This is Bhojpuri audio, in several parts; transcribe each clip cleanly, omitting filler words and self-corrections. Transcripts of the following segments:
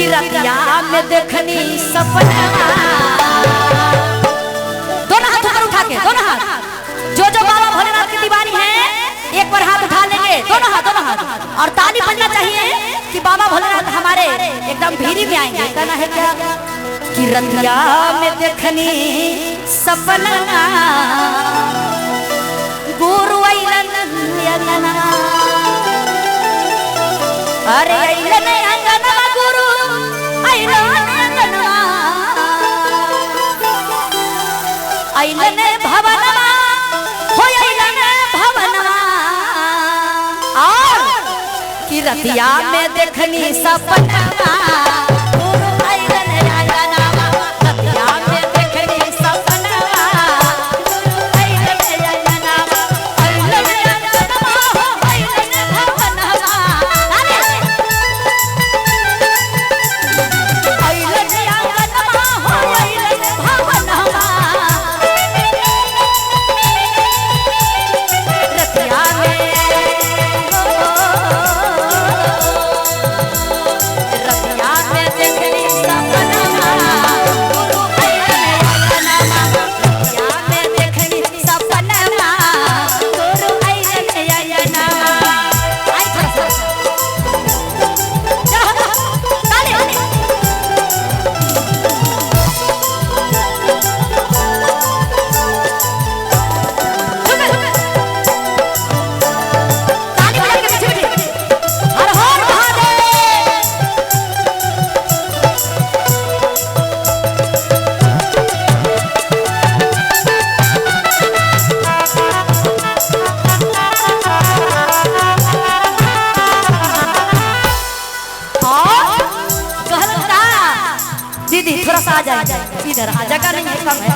कि रतिया में देखनी सपना। दोनों हाथ ऊपर उठा के, दोनों हाथ, जो जो बाबा भोलेनाथ की दीवानी है एक बार हाथ उठा लेंगे, दोनों हाथ, दोनों हाथ, और ताली बजना चाहिए कि बाबा भोलेनाथ हमारे एकदम भीरी में आएंगे। कहना है क्या कि रतिया में देखनी सपना, गुरु अइलन अंगना, अरे अइलन अंगना गुरु अइलन अंगना, अइलन भवनमा हो अइलन भवनमा, और कि रतिया में देखनी सपना, गुरु अइलन अंगना, रतिया में देखनी सपना, गुरु अइलन अंगना, अइलन अंगना हो अइलन भवनमा, अइलन अंगना हो अइलन भवनमा, रतिया में रतिया में देखनी सपना, गुरु अइलन अंगना, रतिया में देखनी सपना, गुरु अइलन अंगना। आई थोड़ा सा चलो ताली ताली बजा के पीछे पीछे हर हर महादेव। और कहल का दीदी थोड़ा सा आ जाए इधर, हाँ जगह नहीं है, कम है।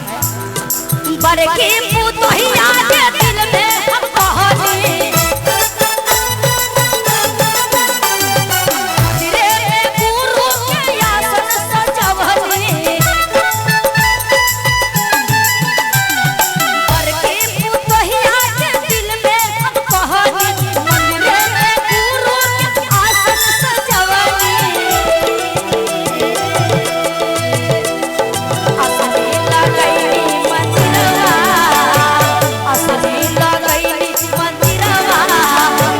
बड़की पुतोहिया के दिल में हम कहनी, सिरे में गुरु के आसन सजवनी, बड़की पुतोहिया के दिल में हम कहनी, मंदिरे में गुरु के आसन सजवनी, असली लगैली मंदिरवा, असली लगैली मंदिरवा,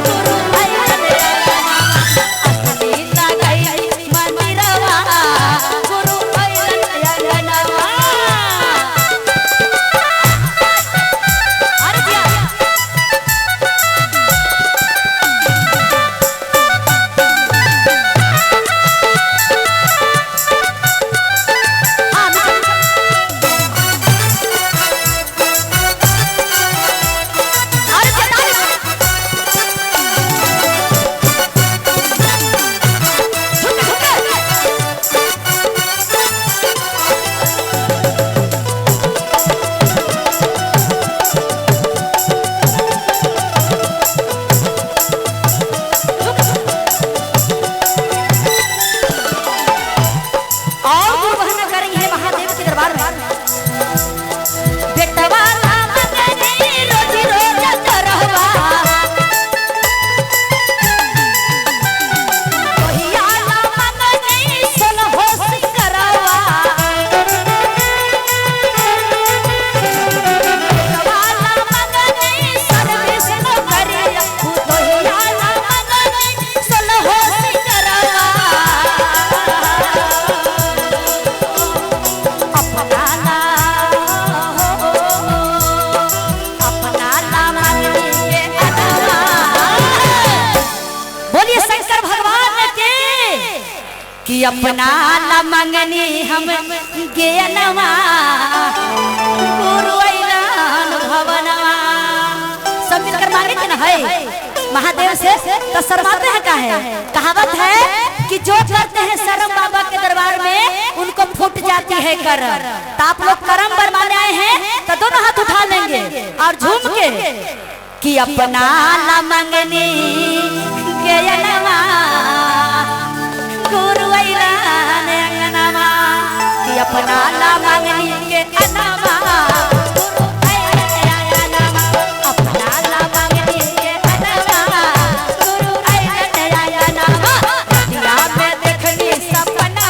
गुरु अइलन अंगना, असली लगैली मंदिरवा, गुरु अइलन अंगना। अरे दिया हाँ अरे ताली और गुरु बहना कर रही है महादेव के दरबार में। बेटवा नाम गनी रोजी रोज करहवा, ओहिया नाम गनी सन हो सिंगरवा, बेटवा नाम गनी सर्विस न करिया, ओहिया नाम गनी सन हो सिंगरवा, अपना नाम के अनवा। बोलिए शंकर भगवान के कि अपना न मंगनी हम ज्ञानवा, गुरु अइलन भवनवा। सब मिलकर मांगेंगे ना है महादेव से, तो शर्माते हैं का है? कहावत है कि जो करते हैं शर्म बाबा के दरबार में उनको फूट जाती है करम। तो आप लोग करम बरमाने आए हैं तो दोनों हाथ उठा लेंगे और झूम के कि अपना न मंगनी ज्ञानवा, गुरु अइलन अंगनवा, कि अपना न मंगनी के अनवा, गुरु अइलन अंगनवा, अपना न मंगनी के अनवा, गुरु अइलन अंगनवा, रतिया में देखनी सपना,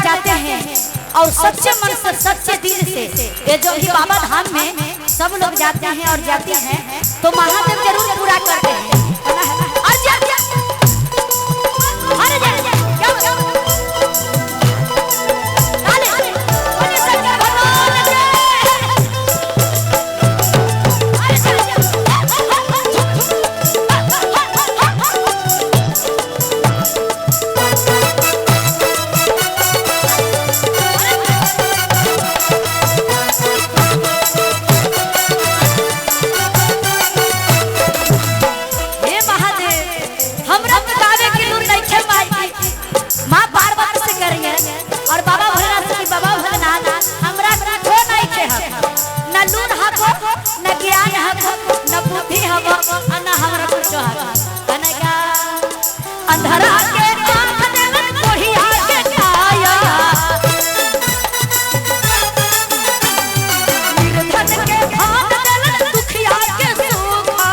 जाते हैं और सच्चे मन से सच्चे दिल से ये जो भी बाबा धाम में सब लोग जाते हैं और जाती हैं तो महादेव जरूर पूरा करते हैं। अंधरा के आँख देवन कोढ़िया के काया, निर्धन के भाग देवन दुखिया के सुखा।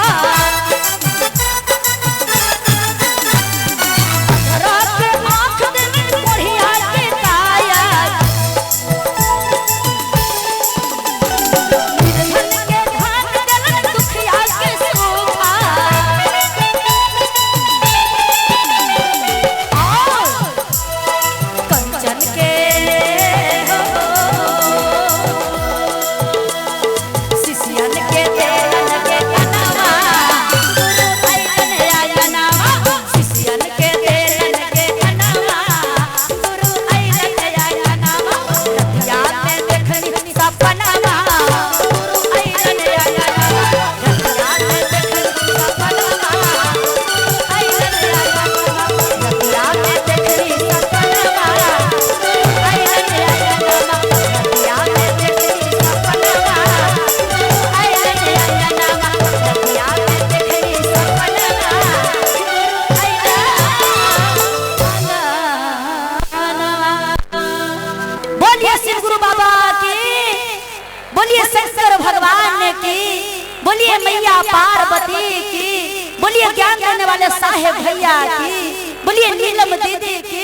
अंधरा के आँख देवन कोढ़िया के काया, निर्धन के भाग देवन दुखिया के सुखा। बोलिए शंकर भगवान की, बोलिए मैया पार्वती की, बोलिए ज्ञान देने वाले साहेब भैया की, बोलिए नीलम दीदी की।